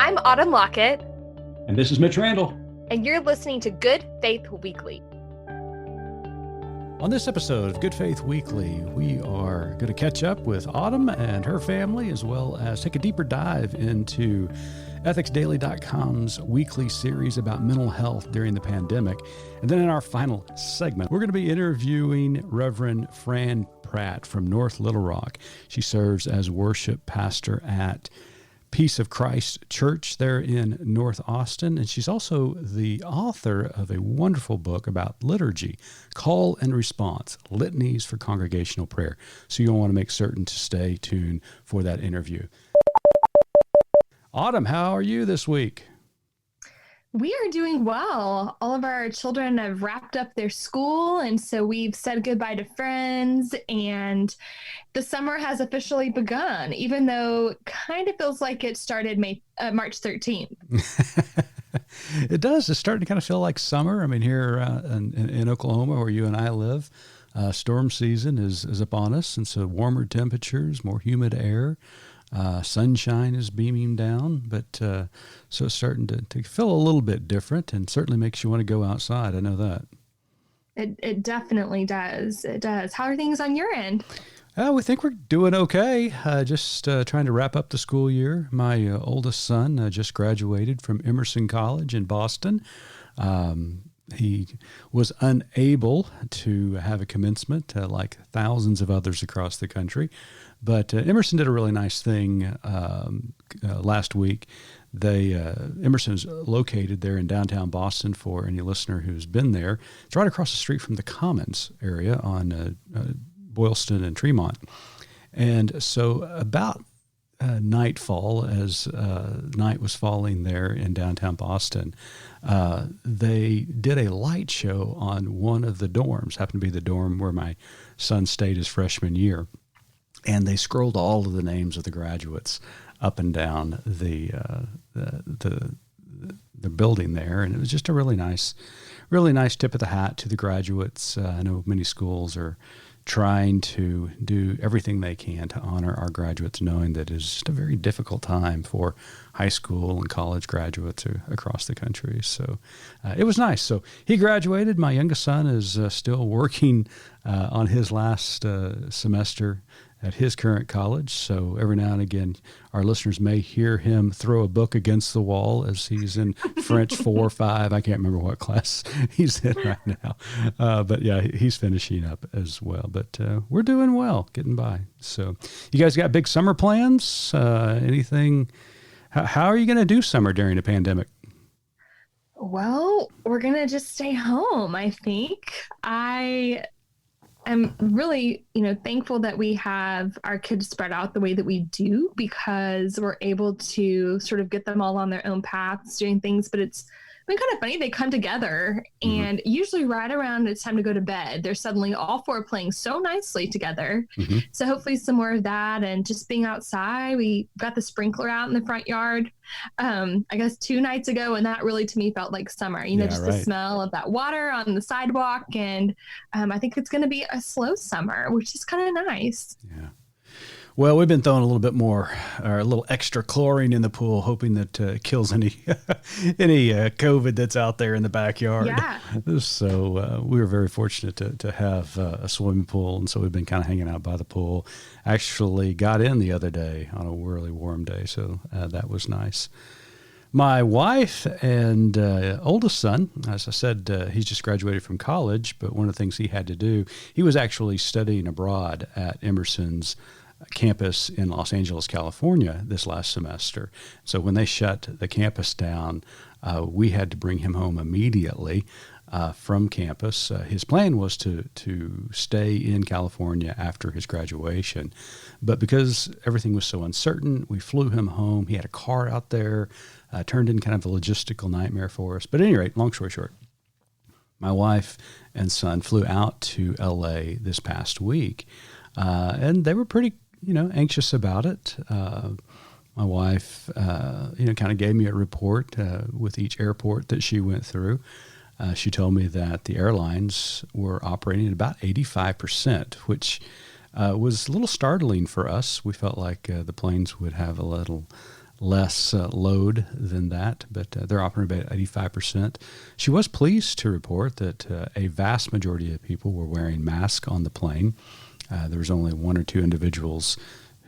I'm Autumn Lockett. And this is Mitch Randall. And you're listening to Good Faith Weekly. On this episode of Good Faith Weekly, we are going to catch up with Autumn and her family, as well as take a deeper dive into ethicsdaily.com's weekly series about mental health during the pandemic. And then in our final segment, we're going to be interviewing Reverend Fran Pratt from North Little Rock. She serves as worship pastor at Peace of Christ Church there in North Austin. And she's also the author of a wonderful book about liturgy, Call and Response, Litanies for Congregational Prayer. So you'll want to make certain to stay tuned for that interview. Autumn, how are you this week? We are doing well. All of our children have wrapped up their school, and so we've said goodbye to friends, and the summer has officially begun, even though it kind of feels like it started March 13th. It does. It's starting to kind of feel like summer. I mean, here in Oklahoma, where you and I live, storm season is upon us, and so warmer temperatures, more humid air. Sunshine is beaming down, but so it's starting to feel a little bit different, and certainly makes you want to go outside. I know that. It definitely does. It does. How are things on your end? We think we're doing okay. Just trying to wrap up the school year. My oldest son just graduated from Emerson College in Boston. He was unable to have a commencement like thousands of others across the country. But Emerson did a really nice thing last week. Emerson is located there in downtown Boston for any listener who's been there. It's right across the street from the Commons area on Boylston and Tremont. And so about nightfall, as night was falling there in downtown Boston, they did a light show on one of the dorms, happened to be the dorm where my son stayed his freshman year. And they scrolled all of the names of the graduates up and down the building there, and it was just a really nice tip of the hat to the graduates. I know many schools are trying to do everything they can to honor our graduates, knowing that it's just a very difficult time for high school and college graduates across the country. So it was nice. So he graduated. My youngest son is still working on his last semester at his current college. So every now and again, our listeners may hear him throw a book against the wall as he's in French 4 or 5. I can't remember what class he's in right now. But yeah, he's finishing up as well. But we're doing well, getting by. So you guys got big summer plans? Anything? How are you going to do summer during the pandemic? Well, we're going to just stay home, I think. I'm really, thankful that we have our kids spread out the way that we do, because we're able to sort of get them all on their own paths doing things. But it's been kind of funny. They come together and usually right around it's time to go to bed, they're suddenly all four playing so nicely together. So hopefully some more of that, and just being outside. We got the sprinkler out in the front yard, I guess 2 nights ago. And that really to me felt like summer, just the smell of that water on the sidewalk. And I think it's going to be a slow summer, which is kind of nice. Yeah. Well, we've been throwing a little bit more, or a little extra chlorine in the pool, hoping that it kills any COVID that's out there in the backyard. Yeah. So we were very fortunate to have a swimming pool, and so we've been kind of hanging out by the pool. Actually got in the other day on a really warm day, so that was nice. My wife and oldest son, as I said, he's just graduated from college, but one of the things he had to do, he was actually studying abroad at Emerson's campus in Los Angeles, California this last semester. So when they shut the campus down, we had to bring him home immediately from campus. His plan was to stay in California after his graduation, but because everything was so uncertain, we flew him home. He had a car out there, turned in kind of a logistical nightmare for us. But at any rate, long story short, my wife and son flew out to LA this past week, and they were pretty anxious about it. My wife, kind of gave me a report with each airport that she went through. She told me that the airlines were operating at about 85%, which was a little startling for us. We felt like the planes would have a little less load than that, but they're operating about 85%. She was pleased to report that a vast majority of people were wearing masks on the plane. There was only one or two individuals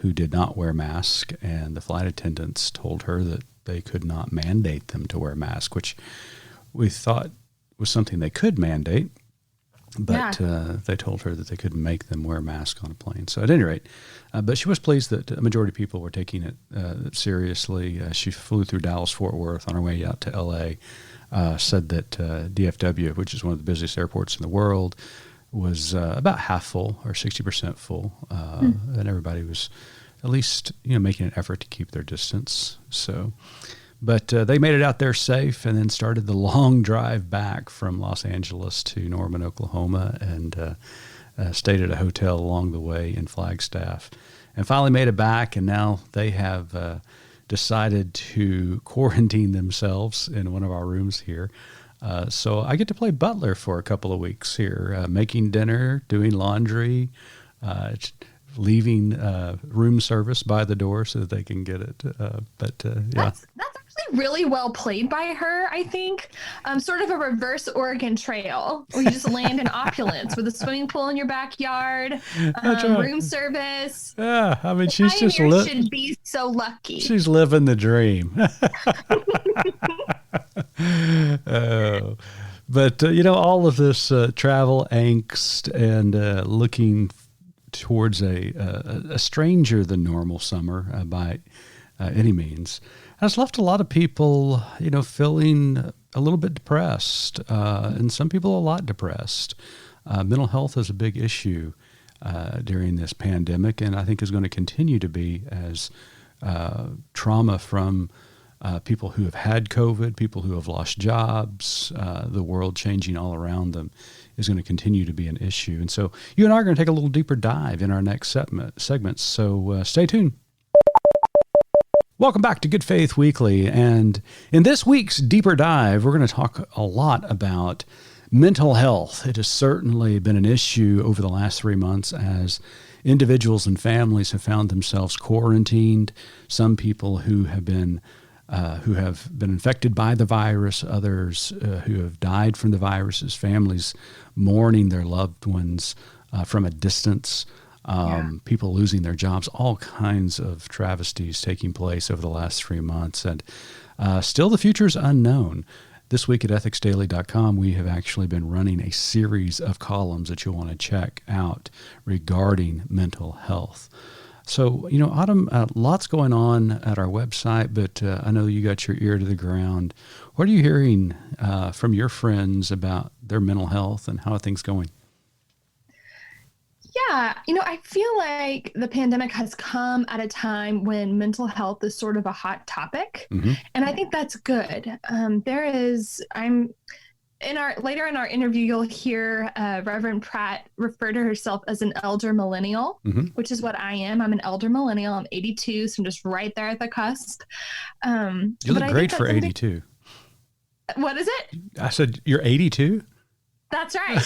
who did not wear masks, and the flight attendants told her that they could not mandate them to wear masks, which we thought was something they could mandate, but they told her that they couldn't make them wear masks on a plane. So at any rate, but she was pleased that a majority of people were taking it seriously. She flew through Dallas-Fort Worth on her way out to L.A., said that DFW, which is one of the busiest airports in the world, was about half full or 60% full, and everybody was at least making an effort to keep their distance. So, but they made it out there safe, and then started the long drive back from Los Angeles to Norman, Oklahoma, and stayed at a hotel along the way in Flagstaff, and finally made it back. And now they have decided to quarantine themselves in one of our rooms here. So I get to play butler for a couple of weeks here, making dinner, doing laundry, leaving room service by the door so that they can get it. That's actually really well played by her, I think. Sort of a reverse Oregon Trail, where you just land in opulence with a swimming pool in your backyard, room service. Yeah, I mean, she's just should be so lucky. She's living the dream. But all of this travel angst and looking towards a stranger than normal summer by any means has left a lot of people, feeling a little bit depressed, and some people a lot depressed. Mental health is a big issue during this pandemic, and I think is going to continue to be as trauma from people who have had COVID, people who have lost jobs, the world changing all around them is going to continue to be an issue. And so you and I are going to take a little deeper dive in our next segments. So stay tuned. Welcome back to Good Faith Weekly. And in this week's deeper dive, we're going to talk a lot about mental health. It has certainly been an issue over the last 3 months as individuals and families have found themselves quarantined. Some people who have been infected by the virus, others who have died from the viruses, families mourning their loved ones from a distance, people losing their jobs, all kinds of travesties taking place over the last 3 months. And still the future is unknown. This week at ethicsdaily.com, we have actually been running a series of columns that you'll want to check out regarding mental health. So, Autumn, lots going on at our website, but I know you got your ear to the ground. What are you hearing from your friends about their mental health and how are things going? Yeah, I feel like the pandemic has come at a time when mental health is sort of a hot topic, and I think that's good. Later in our interview, you'll hear Reverend Pratt refer to herself as an elder millennial, which is what I am. I'm an elder millennial. I'm 82, so I'm just right there at the cusp. You look great for 82. What is it? I said you're 82? That's right.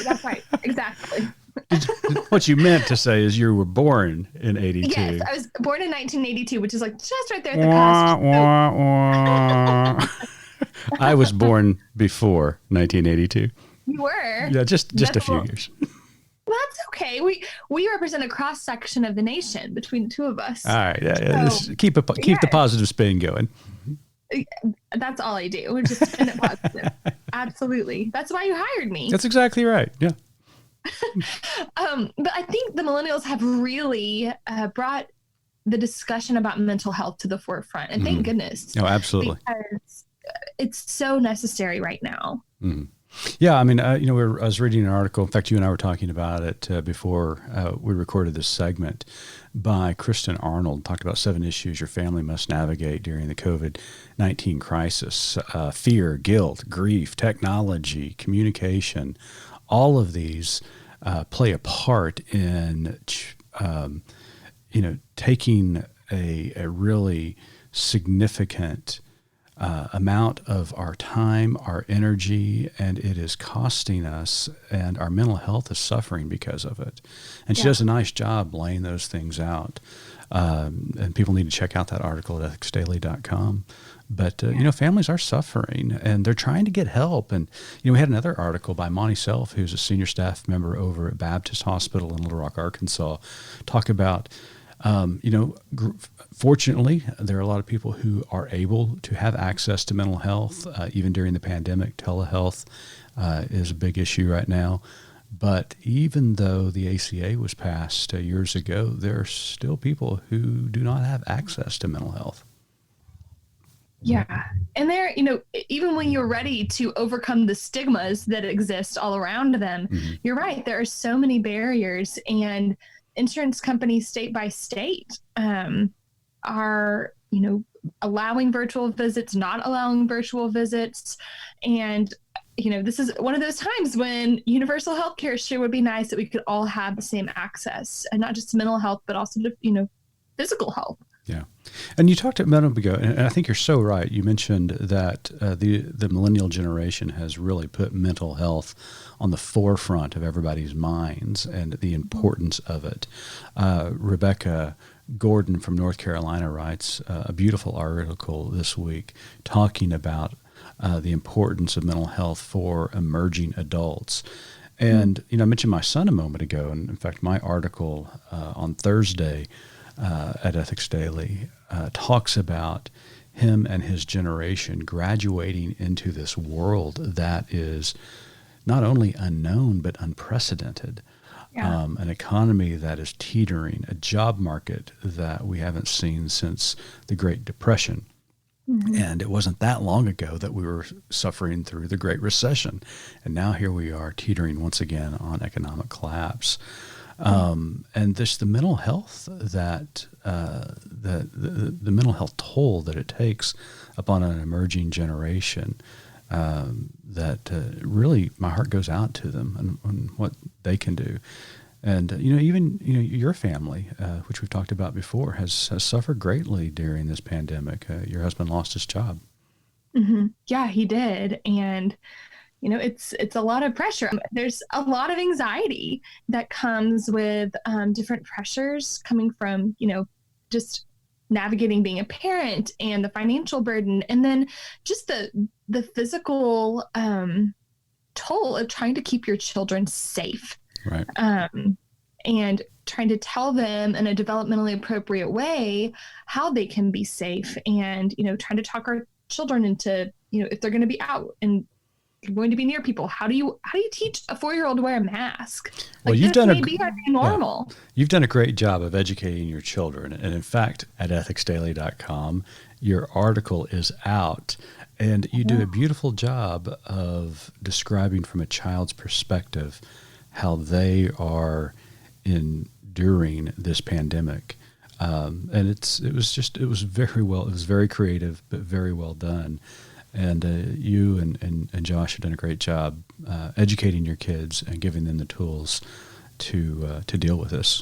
That's right. Exactly. What you meant to say is you were born in 82. Yes, I was born in 1982, which is like just right there at the cusp. I was born before 1982. You were? Yeah, just a few years. That's okay. We represent a cross section of the nation between the two of us. All right, keep the positive spin going. That's all I do. Just spin it positive. Absolutely. That's why you hired me. That's exactly right. Yeah. But I think the millennials have really brought the discussion about mental health to the forefront, and thank goodness. Oh, absolutely. Because it's so necessary right now. Yeah, I mean, I was reading an article. In fact, you and I were talking about it before we recorded this segment by Kristen Arnold. Talked about 7 issues your family must navigate during the COVID-19 crisis: fear, guilt, grief, technology, communication. All of these play a part in, taking a really significant amount of our time, our energy, and it is costing us, and our mental health is suffering because of it. And she does a nice job laying those things out. And people need to check out that article at ethicsdaily.com. But, families are suffering and they're trying to get help. And, we had another article by Monty Self, who's a senior staff member over at Baptist Hospital in Little Rock, Arkansas, talk about, fortunately, there are a lot of people who are able to have access to mental health, even during the pandemic. Telehealth is a big issue right now. But even though the ACA was passed years ago, there are still people who do not have access to mental health. Yeah. And there, even when you're ready to overcome the stigmas that exist all around them, you're right. There are so many barriers, and insurance companies state by state are, allowing virtual visits, not allowing virtual visits. And, this is one of those times when universal healthcare sure would be nice that we could all have the same access, and not just to mental health, but also to, physical health. Yeah. And you talked a minute ago, and I think you're so right. You mentioned that the millennial generation has really put mental health on the forefront of everybody's minds and the importance of it. Rebecca Gordon from North Carolina writes a beautiful article this week talking about the importance of mental health for emerging adults. And, I mentioned my son a moment ago, and in fact, my article on Thursday at Ethics Daily talks about him and his generation graduating into this world that is not only unknown, but unprecedented. Yeah. An economy that is teetering, a job market that we haven't seen since the Great Depression. And it wasn't that long ago that we were suffering through the Great Recession. And now here we are teetering once again on economic collapse. And the mental health that the mental health toll that it takes upon an emerging generation, that really my heart goes out to them and what they can do. And even your family, which we've talked about before, has suffered greatly during this pandemic. Your husband lost his job. Yeah, he did, and it's a lot of pressure. There's a lot of anxiety that comes with different pressures coming from, just navigating being a parent and the financial burden, and then just the physical toll of trying to keep your children safe. Right. And trying to tell them in a developmentally appropriate way how they can be safe, and, trying to talk our children into, if they're going to be out and going to be near people, how do you teach a 4-year-old to wear a mask? Well, you've done normal. Yeah, you've done a great job of educating your children. And in fact, at ethicsdaily.com, your article is out, and you do a beautiful job of describing from a child's perspective how they are enduring this pandemic. And it was very creative, but very well done. And you and Josh have done a great job educating your kids and giving them the tools to deal with this.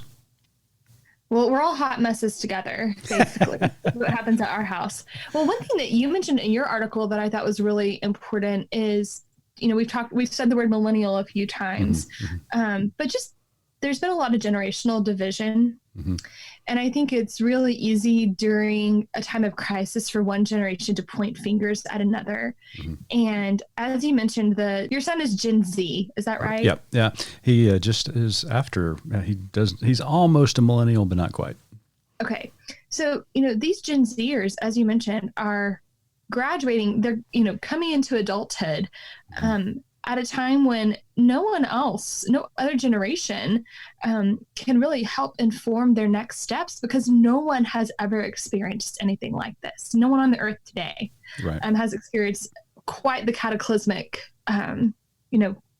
Well, we're all hot messes together, basically. What happens at our house. Well, one thing that you mentioned in your article that I thought was really important is, we've said the word millennial a few times, but just there's been a lot of generational division. And I think it's really easy during a time of crisis for one generation to point fingers at another. And as you mentioned, your son is Gen Z, is that right? Yep. Yeah. He just is after, he's almost a millennial, but not quite. Okay. So, these Gen Zers, as you mentioned, are graduating, they're, coming into adulthood at a time when no other generation can really help inform their next steps, because no one has ever experienced anything like this. No one on the earth today has experienced quite the cataclysmic,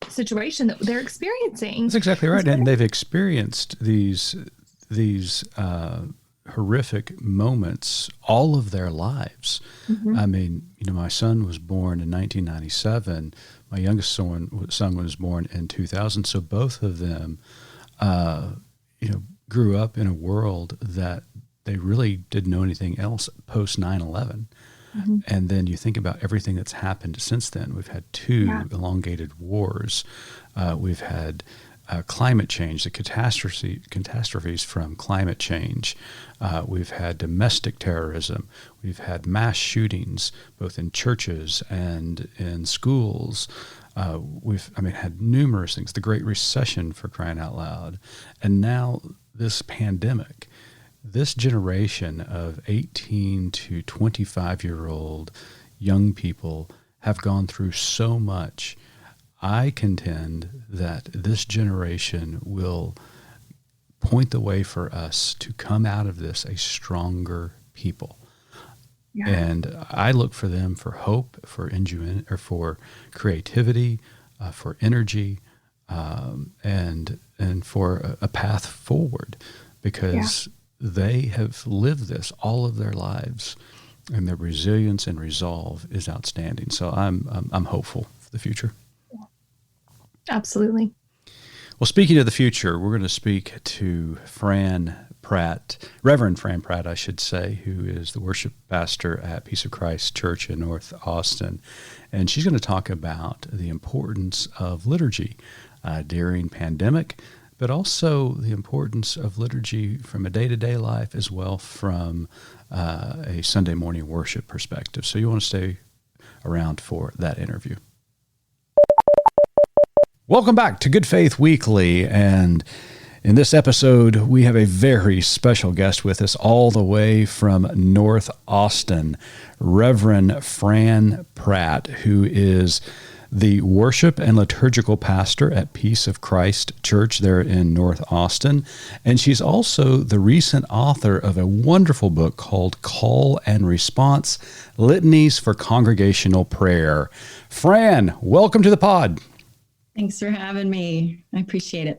situation that they're experiencing. That's exactly right. And they've experienced these horrific moments all of their lives. I mean, my son was born in 1997. My youngest son was born in 2000. So both of them, grew up in a world that they really didn't know anything else post 9/11. And then you think about everything that's happened since then. We've had two elongated wars. We've had climate change, the catastrophes from climate change. We've had domestic terrorism. We've had mass shootings, both in churches and in schools. We've had numerous things. The Great Recession, for crying out loud, and now this pandemic. This generation of 18 to 25-year-old young people have gone through so much. I contend that this generation will point the way for us to come out of this a stronger people. Yeah. And I look for them for hope, for for creativity, for energy, and for a path forward, because they have lived this all of their lives, and their resilience and resolve is outstanding. So I'm hopeful for the future. Absolutely. Well, speaking of the future, we're going to speak to Reverend Fran Pratt, I should say, who is the worship pastor at Peace of Christ Church in North Austin. And she's going to talk about the importance of liturgy during pandemic, but also the importance of liturgy from a day-to-day life as well from a Sunday morning worship perspective. So you want to stay around for that interview. Welcome back to Good Faith Weekly, and in this episode, we have a very special guest with us all the way from North Austin, Reverend Fran Pratt, who is the worship and liturgical pastor at Peace of Christ Church there in North Austin. And she's also the recent author of a wonderful book called Call and Response, Litanies for Congregational Prayer. Fran, welcome to the pod. Thanks for having me. I appreciate it.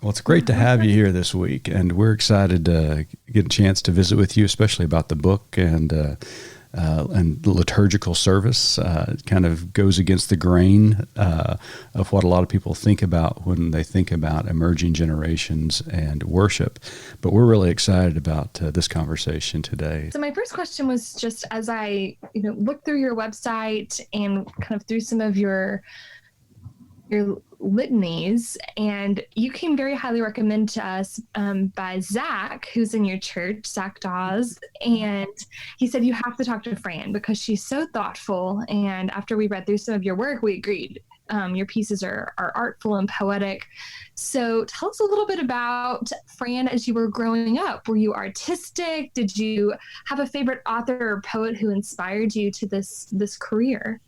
Well, it's great to have you here this week, and we're excited to get a chance to visit with you, especially about the book and liturgical service. It kind of goes against the grain of what a lot of people think about when they think about emerging generations and worship. But we're really excited about this conversation today. So my first question was just as I looked through your website and kind of through some of your litanies, and you came very highly recommended to us by Zach, who's in your church, Zach Dawes, and he said you have to talk to Fran because she's so thoughtful, and after we read through some of your work, we agreed. Your pieces are artful and poetic. So tell us a little bit about Fran as you were growing up. Were you artistic? Did you have a favorite author or poet who inspired you to this career?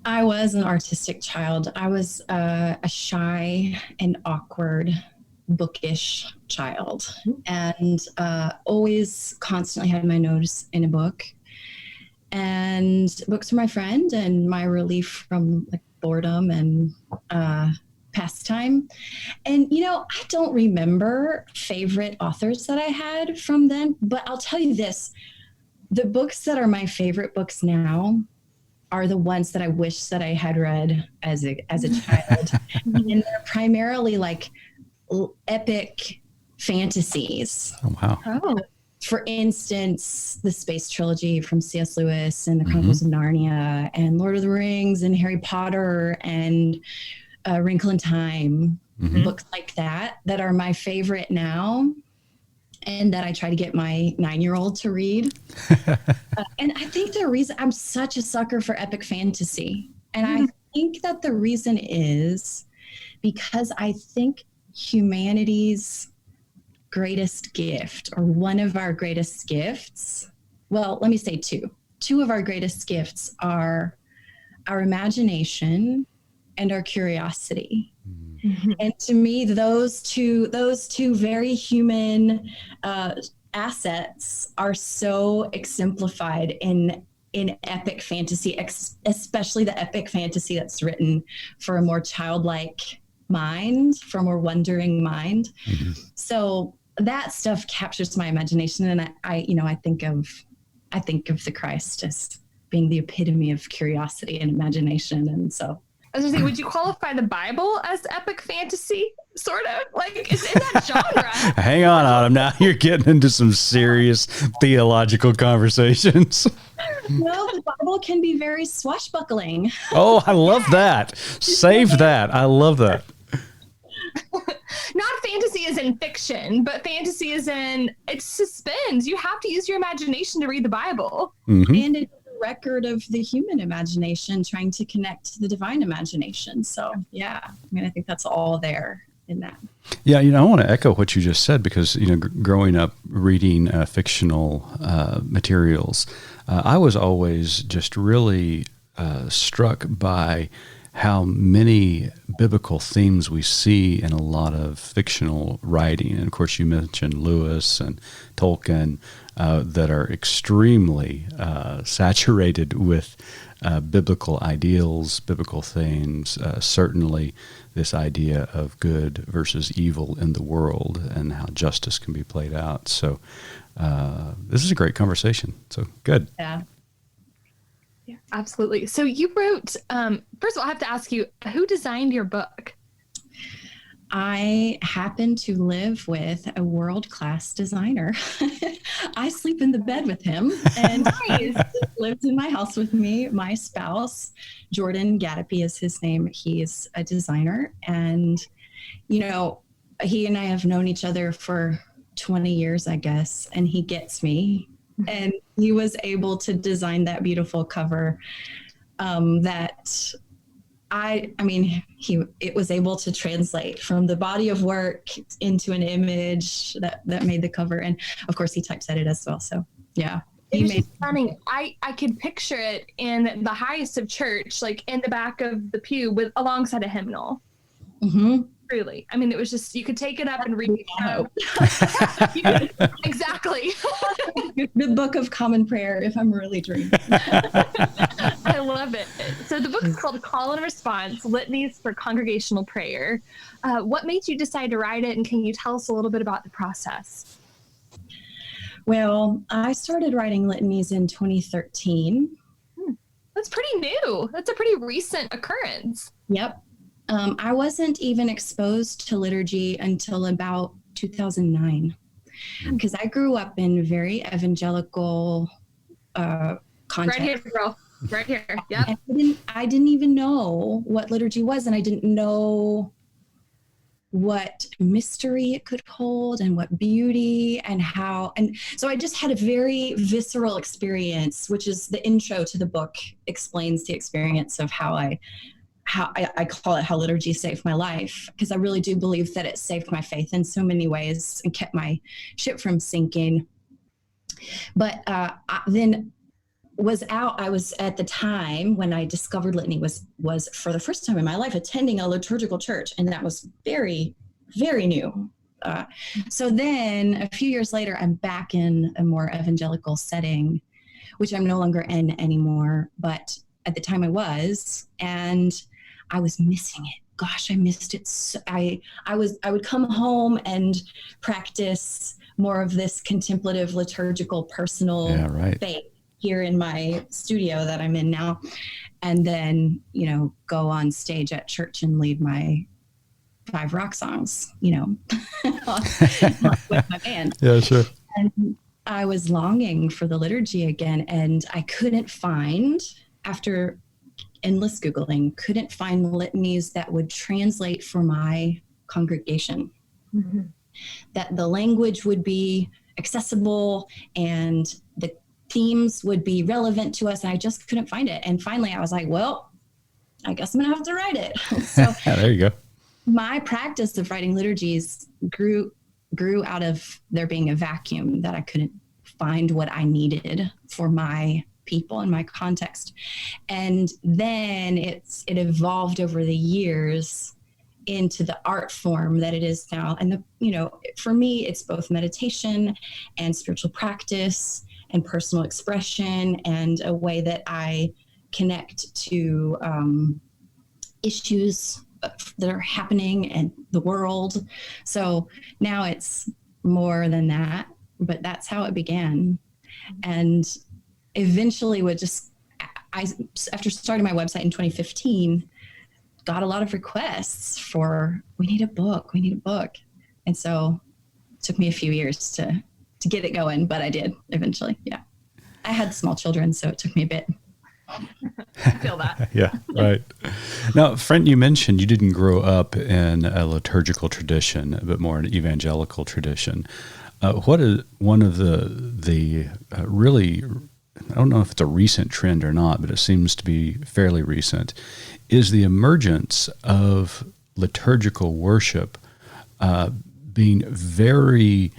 I was an artistic child. I was a shy and awkward, bookish child, and always constantly had my nose in a book. And books were my friend and my relief from boredom and pastime. And, I don't remember favorite authors that I had from then, but I'll tell you this, the books that are my favorite books now are the ones that I wish that I had read as a child. And they're primarily epic fantasies. Oh, wow. Oh. For instance, the Space Trilogy from C.S. Lewis and the Chronicles of Narnia and Lord of the Rings and Harry Potter and Wrinkle in Time, books like that are my favorite now. And that I try to get my 9-year-old to read. And I think the reason I'm such a sucker for epic fantasy. And I think that the reason is because I think humanity's greatest gift, or one of our greatest gifts, well, let me say two. Two of our greatest gifts are our imagination and our curiosity. And to me, those two very human assets are so exemplified in epic fantasy, especially the epic fantasy that's written for a more childlike mind, for a more wondering mind. So that stuff captures my imagination, and I think of the Christ as being the epitome of curiosity and imagination, and so. I was going to say, would you qualify the Bible as epic fantasy? Sort of. It's in that genre. Hang on, Autumn. Now you're getting into some serious theological conversations. Well, the Bible can be very swashbuckling. Oh, I love that. Save that. I love that. is in fiction, but fantasy is in, it's suspense. You have to use your imagination to read the Bible. Mm-hmm. And it's a record of the human imagination trying to connect to the divine imagination. So, yeah, I mean, I think that's all there in that. Yeah, I want to echo what you just said because, growing up reading fictional materials, I was always just really struck by how many biblical themes we see in a lot of fictional writing. And of course, you mentioned Lewis and Tolkien that are extremely saturated with biblical ideals, biblical themes, certainly this idea of good versus evil in the world and how justice can be played out. So this is a great conversation. So good. Yeah. Yeah, absolutely. So you wrote, first of all, I have to ask you, who designed your book? I happen to live with a world-class designer. I sleep in the bed with him, and he lives in my house with me. My spouse, Jordan Gadapy is his name. He's a designer, and, he and I have known each other for 20 years, I guess, and he gets me. And he was able to design that beautiful cover that it was able to translate from the body of work into an image that made the cover. And of course he typesetted as well. So yeah. It's stunning. I could picture it in the highest of church, like in the back of the pew alongside a hymnal. Mm-hmm. Truly. I mean, it was just, you could take it up and read it. Exactly. The Book of Common Prayer, if I'm really dreaming. I love it. So the book is called Call and Response, Litanies for Congregational Prayer. What made you decide to write it, and can you tell us a little bit about the process? Well, I started writing litanies in 2013. That's pretty new. That's a pretty recent occurrence. Yep. I wasn't even exposed to liturgy until about 2009, because I grew up in very evangelical context. Right here, girl. Right here. Yep. I didn't even know what liturgy was, and I didn't know what mystery it could hold and what beauty and how. And so I just had a very visceral experience, which is the intro to the book, explains the experience of how I call it how liturgy saved my life, because I really do believe that it saved my faith in so many ways and kept my ship from sinking. But I was at the time when I discovered litany was for the first time in my life attending a liturgical church, and that was very, very new. So then a few years later, I'm back in a more evangelical setting, which I'm no longer in anymore. But at the time I was, and I was missing it. Gosh, I missed it. So I would come home and practice more of this contemplative, liturgical, personal faith here in my studio that I'm in now. And then, go on stage at church and lead my 5 rock songs, with my band. Yeah, sure. And I was longing for the liturgy again, and I couldn't find, after endless Googling, couldn't find litanies that would translate for my congregation. Mm-hmm. That the language would be accessible and the themes would be relevant to us. And I just couldn't find it. And finally I was like, well, I guess I'm gonna have to write it. So there you go. My practice of writing liturgies grew out of there being a vacuum that I couldn't find what I needed for my people and my context. And then it evolved over the years into the art form that it is now. And for me, it's both meditation and spiritual practice and personal expression, and a way that I connect to issues that are happening in the world. So now it's more than that, but that's how it began. And eventually after starting my website in 2015, got a lot of requests for, we need a book. And so it took me a few years to get it going, but I did eventually. Yeah. I had small children, so it took me a bit. I feel that. Yeah, right. Now, friend, you mentioned you didn't grow up in a liturgical tradition, but more an evangelical tradition. What is one of the really, I don't know if it's a recent trend or not, but it seems to be fairly recent, is the emergence of liturgical worship being very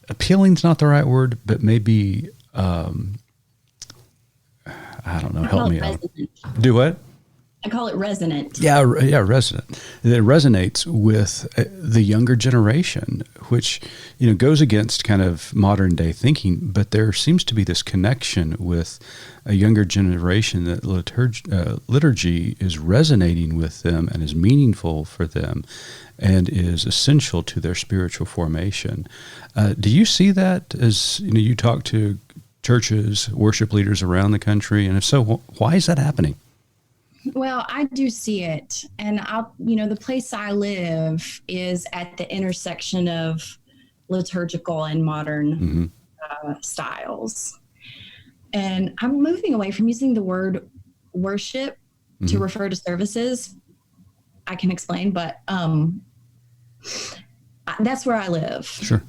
appealing is not the right word, but maybe I don't know. Help me out. Do what? I call it resonant. Yeah, resonant. It resonates with the younger generation, which goes against kind of modern day thinking. But there seems to be this connection with a younger generation that liturgy is resonating with them and is meaningful for them, and is essential to their spiritual formation. Do you see that as you talk to churches, worship leaders around the country, and if so, why is that happening? Well, I do see it. And the place I live is at the intersection of liturgical and modern styles. And I'm moving away from using the word worship to refer to services. I can explain, but that's where I live. Sure.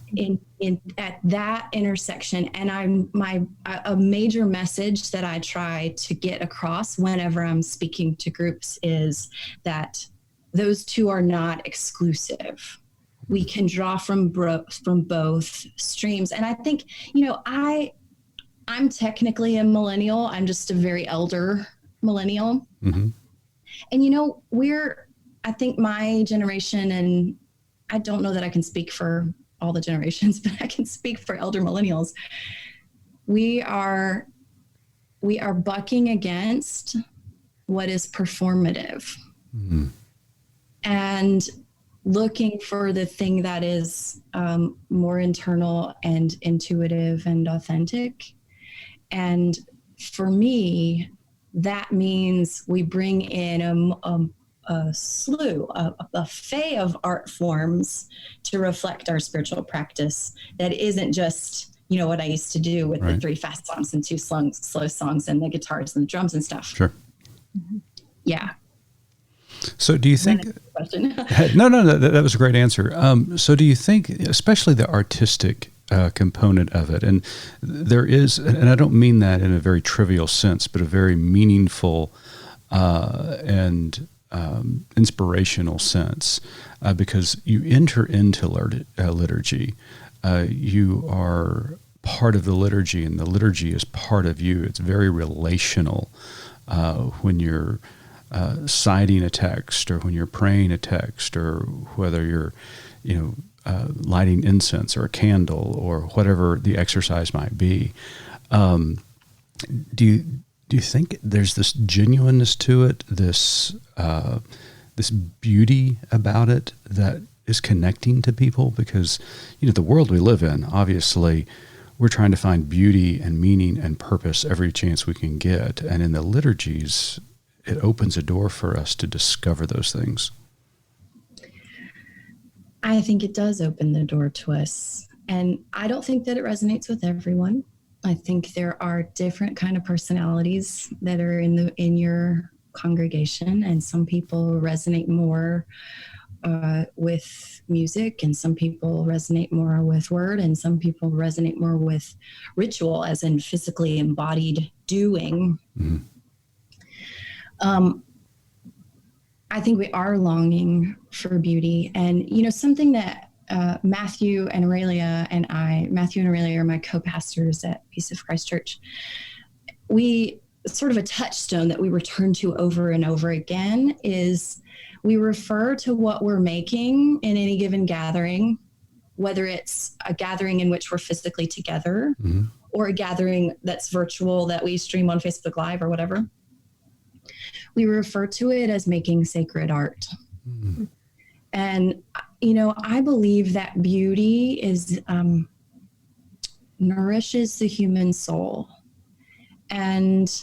At that intersection. And a major message that I try to get across whenever I'm speaking to groups is that those two are not exclusive. We can draw from both streams. And I think, I'm technically a millennial. I'm just a very elder millennial. Mm-hmm. And I think my generation, and I don't know that I can speak for all the generations, but I can speak for elder millennials. We are bucking against what is performative and looking for the thing that is more internal and intuitive and authentic. And for me, that means we bring in a slew, a buffet of art forms to reflect our spiritual practice that isn't just, what I used to do with the 3 fast songs and 2 slow songs and the guitars and the drums and stuff. Sure. Yeah. So do you think, no, that was a great answer. So do you think, especially the artistic component of it, and there is, and I don't mean that in a very trivial sense, but a very meaningful and inspirational sense, because you enter into liturgy. You are part of the liturgy, and the liturgy is part of you. It's very relational when you're citing a text, or when you're praying a text, or whether you're, lighting incense or a candle or whatever the exercise might be. Do you think there's this genuineness to it, this beauty about it that is connecting to people? Because, the world we live in, obviously, we're trying to find beauty and meaning and purpose every chance we can get. And in the liturgies, it opens a door for us to discover those things. I think it does open the door to us. And I don't think that it resonates with everyone. I think there are different kind of personalities that are in your congregation, and some people resonate more with music, and some people resonate more with word, and some people resonate more with ritual, as in physically embodied doing. Mm-hmm. I think we are longing for beauty, and something that Matthew and Aurelia are my co-pastors at Peace of Christ Church. We sort of a touchstone that we return to over and over again is we refer to what we're making in any given gathering, whether it's a gathering in which we're physically together or a gathering that's virtual that we stream on Facebook Live or whatever. We refer to it as making sacred art. Mm-hmm. And, I believe that beauty nourishes the human soul, and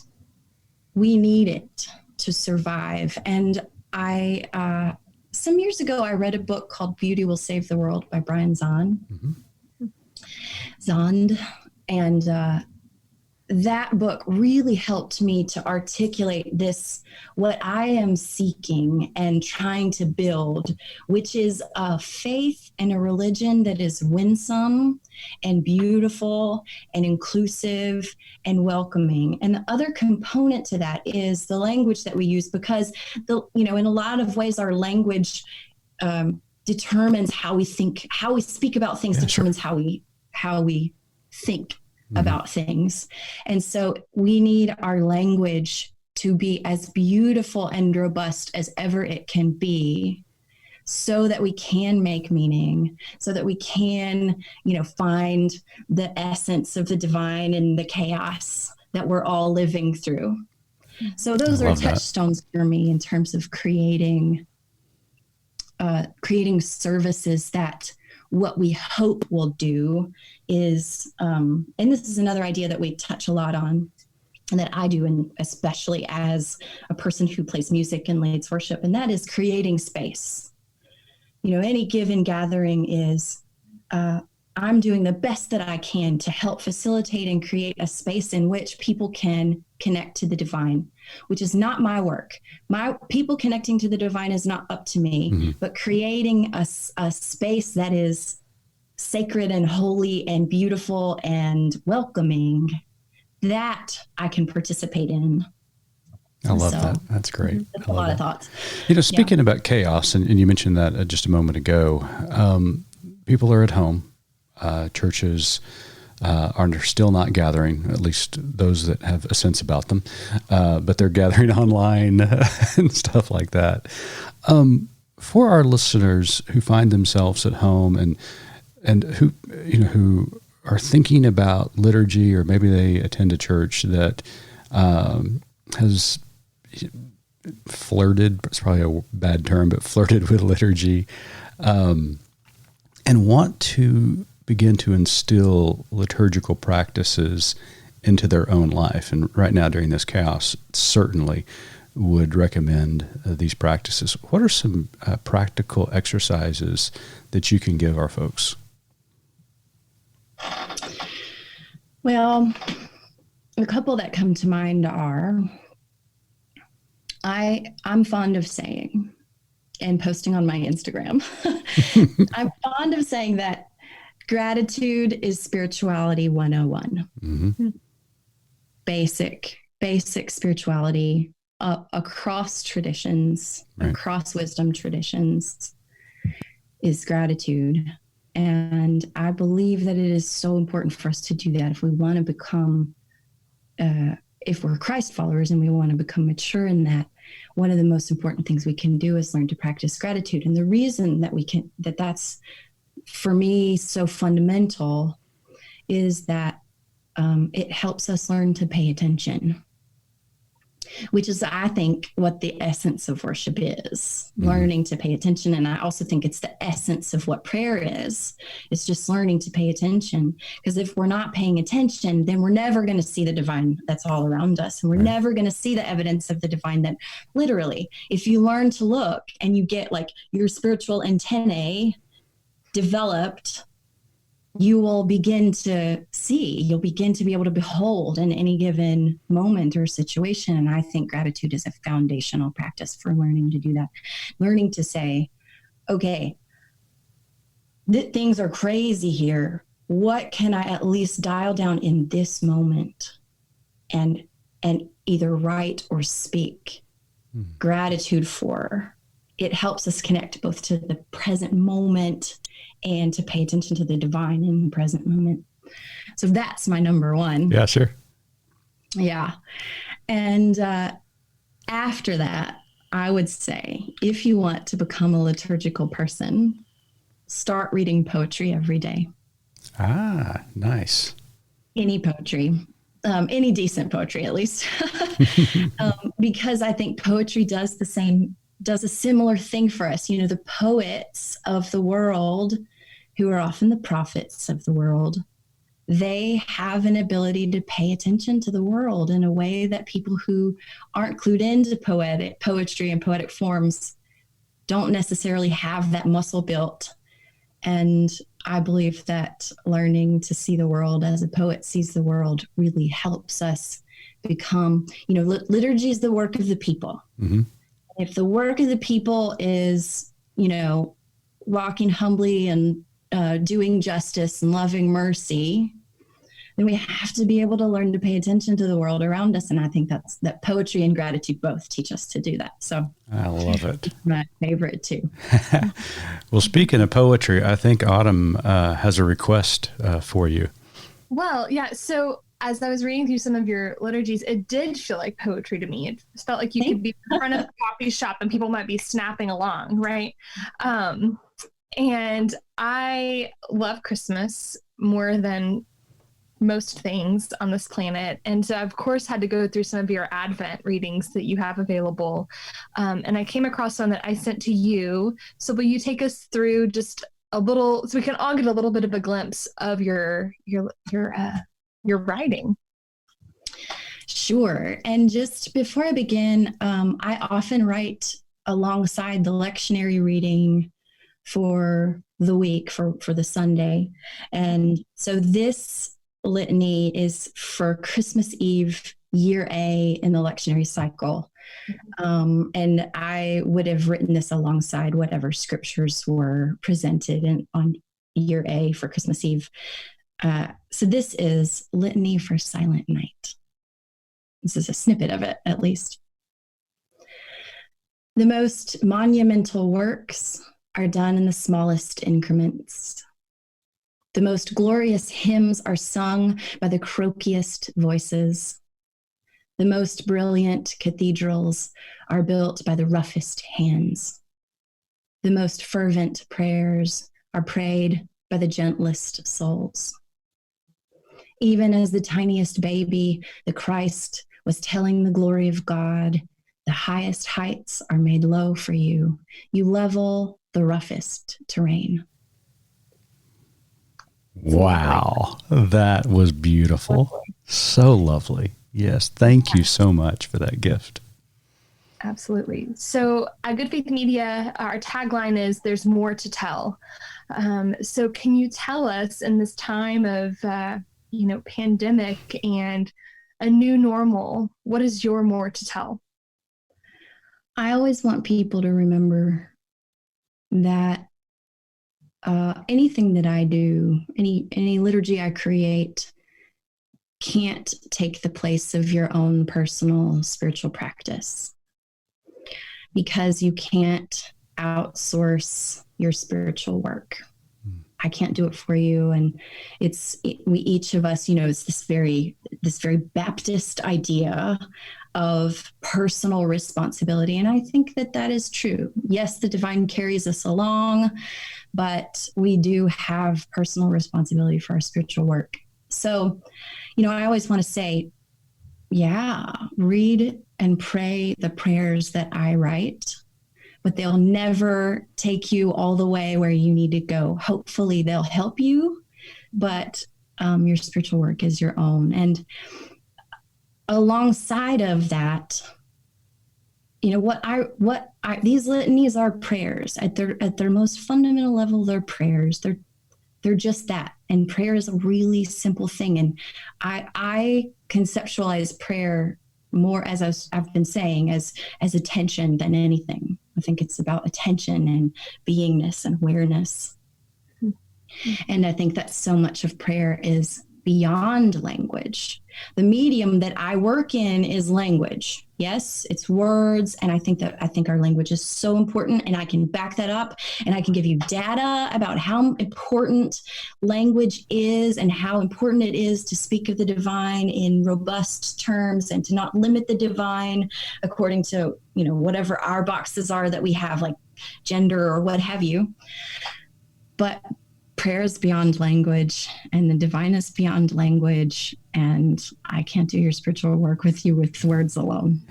we need it to survive. And some years ago, I read a book called Beauty Will Save the World by Brian Zahnd. Mm-hmm. And that book really helped me to articulate this, what I am seeking and trying to build, which is a faith and a religion that is winsome and beautiful and inclusive and welcoming. And the other component to that is the language that we use, because in a lot of ways, our language determines how we think, how we speak about things, determines how we think about things. And so we need our language to be as beautiful and robust as ever it can be, so that we can make meaning, so that we can, find the essence of the divine in the chaos that we're all living through. So those are touchstones for me in terms of creating services that what we hope will do is, and this is another idea that we touch a lot on and that I do, and especially as a person who plays music and leads worship, and that is creating space. Any given gathering is, I'm doing the best that I can to help facilitate and create a space in which people can connect to the divine, which is not my work. My people connecting to the divine is not up to me, but creating a space that is sacred and holy and beautiful and welcoming, that I can participate in. I love that. That's great. That's a lot of thoughts. Speaking about chaos, and you mentioned that just a moment ago, people are at home. Churches are still not gathering, at least those that have a sense about them, but they're gathering online and stuff like that. For our listeners who find themselves at home and who are thinking about liturgy, or maybe they attend a church that has flirted, it's probably a bad term, but flirted with liturgy, and want to begin to instill liturgical practices into their own life. And right now during this chaos, certainly would recommend these practices. What are some practical exercises that you can give our folks? Well, a couple that come to mind are, I'm fond of saying and posting on my Instagram, I'm fond of saying that gratitude is spirituality 101. Mm-hmm. Basic spirituality across traditions, across wisdom traditions, is gratitude. And I believe that it is so important for us to do that if we want to become, if we're Christ followers and we want to become mature in that. One of the most important things we can do is learn to practice gratitude. And the reason that that's for me so fundamental is that it helps us learn to pay attention, which is, I think, what the essence of worship is, learning to pay attention. And I also think it's the essence of what prayer is. It's just learning to pay attention. Because if we're not paying attention, then we're never going to see the divine that's all around us. And we're never going to see the evidence of the divine that literally, if you learn to look and you get like your spiritual antennae developed, you will begin to see, you'll begin to be able to behold in any given moment or situation. And I think gratitude is a foundational practice for learning to do that. Learning to say, okay, things are crazy here. What can I at least dial down in this moment and either write or speak gratitude for? It helps us connect both to the present moment and to pay attention to the divine in the present moment. So that's my number one. Yeah, sure. Yeah. And after that, I would say, if you want to become a liturgical person, start reading poetry every day. Ah, nice. Any poetry, any decent poetry, at least. Because I think poetry does a similar thing for us. You know, the poets of the world, who are often the prophets of the world, they have an ability to pay attention to the world in a way that people who aren't clued into poetry and poetic forms don't necessarily have that muscle built. And I believe that learning to see the world as a poet sees the world really helps us become, liturgy is the work of the people. Mm-hmm. If the work of the people is, walking humbly and doing justice and loving mercy, then we have to be able to learn to pay attention to the world around us. And I think that poetry and gratitude both teach us to do that. So I love it. It's my favorite too. Well, speaking of poetry, I think Autumn has a request for you. Well, yeah. So as I was reading through some of your liturgies, it did feel like poetry to me. It felt like you could be in front of a coffee shop and people might be snapping along, right? And I love Christmas more than most things on this planet. And so I, of course, had to go through some of your Advent readings that you have available. And I came across one that I sent to you. So will you take us through just a little, so we can all get a little bit of a glimpse of your writing? Sure. And just before I begin, I often write alongside the lectionary reading for the week, for the Sunday. And so this litany is for Christmas Eve, year A in the lectionary cycle. And I would have written this alongside whatever scriptures were presented on year A for Christmas Eve. So this is Litany for Silent Night. This is a snippet of it, at least. The most monumental works are done in the smallest increments. The most glorious hymns are sung by the croakiest voices. The most brilliant cathedrals are built by the roughest hands. The most fervent prayers are prayed by the gentlest souls. Even as the tiniest baby, the Christ was telling the glory of God, the highest heights are made low for you. You level the roughest terrain. Wow, that was beautiful. So lovely. Yes, thank you so much for that gift. Absolutely. So at Good Faith Media, our tagline is "There's more to tell." So can you tell us, in this time of pandemic and a new normal, what is your more to tell? I always want people to remember that anything that I do, any liturgy I create, can't take the place of your own personal spiritual practice, because you can't outsource your spiritual work. I can't do it for you. And we each of us, it's this very Baptist idea of personal responsibility. And I think that is true. Yes, the divine carries us along, but we do have personal responsibility for our spiritual work. So, I always want to say, read and pray the prayers that I write, but they'll never take you all the way where you need to go. Hopefully they'll help you, but your spiritual work is your own. And alongside of that, these litanies are prayers at their most fundamental level. They're prayers. They're just that. And prayer is a really simple thing. And I conceptualize prayer more, as I've been saying, as attention than anything. I think it's about attention and beingness and awareness. Mm-hmm. And I think that so much of prayer is beyond language. The medium that I work in is language. Yes, it's words. And I think our language is so important, and I can back that up, and I can give you data about how important language is and how important it is to speak of the divine in robust terms and to not limit the divine according to, whatever our boxes are that we have, like gender or what have you. But prayer is beyond language, and the divine is beyond language, and I can't do your spiritual work with you with words alone.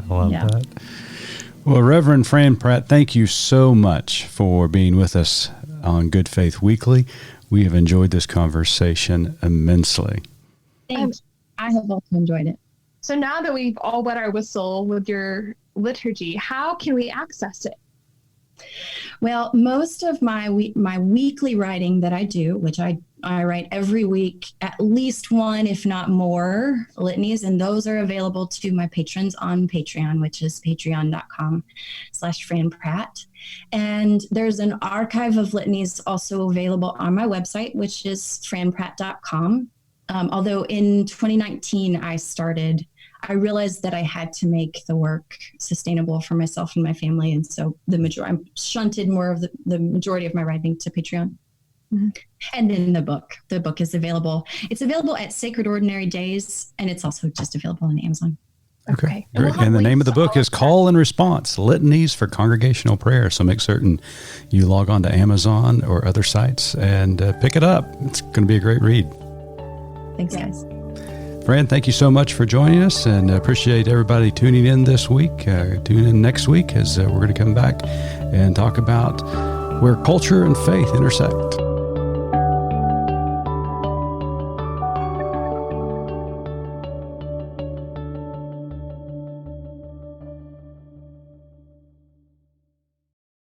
I love that. Well, Reverend Fran Pratt, thank you so much for being with us on Good Faith Weekly. We have enjoyed this conversation immensely. Thanks. I have also enjoyed it. So now that we've all wet our whistle with your liturgy, how can we access it? Well, most of my weekly writing that I do, which I write every week, at least one, if not more, litanies, and those are available to my patrons on Patreon, which is patreon.com/Fran Pratt. And there's an archive of litanies also available on my website, which is franpratt.com. Although in 2019, I realized that I had to make the work sustainable for myself and my family. And so I shunted more of the majority of my writing to Patreon. Mm-hmm. And in the book is available. It's available at Sacred Ordinary Days, and it's also just available on Amazon. Okay. Great. And the name of the book is Call and Response, Litanies for Congregational Prayer. So make certain you log on to Amazon or other sites and pick it up. It's going to be a great read. Thanks, guys. Fran, thank you so much for joining us, and appreciate everybody tuning in this week. Tune in next week as we're going to come back and talk about where culture and faith intersect.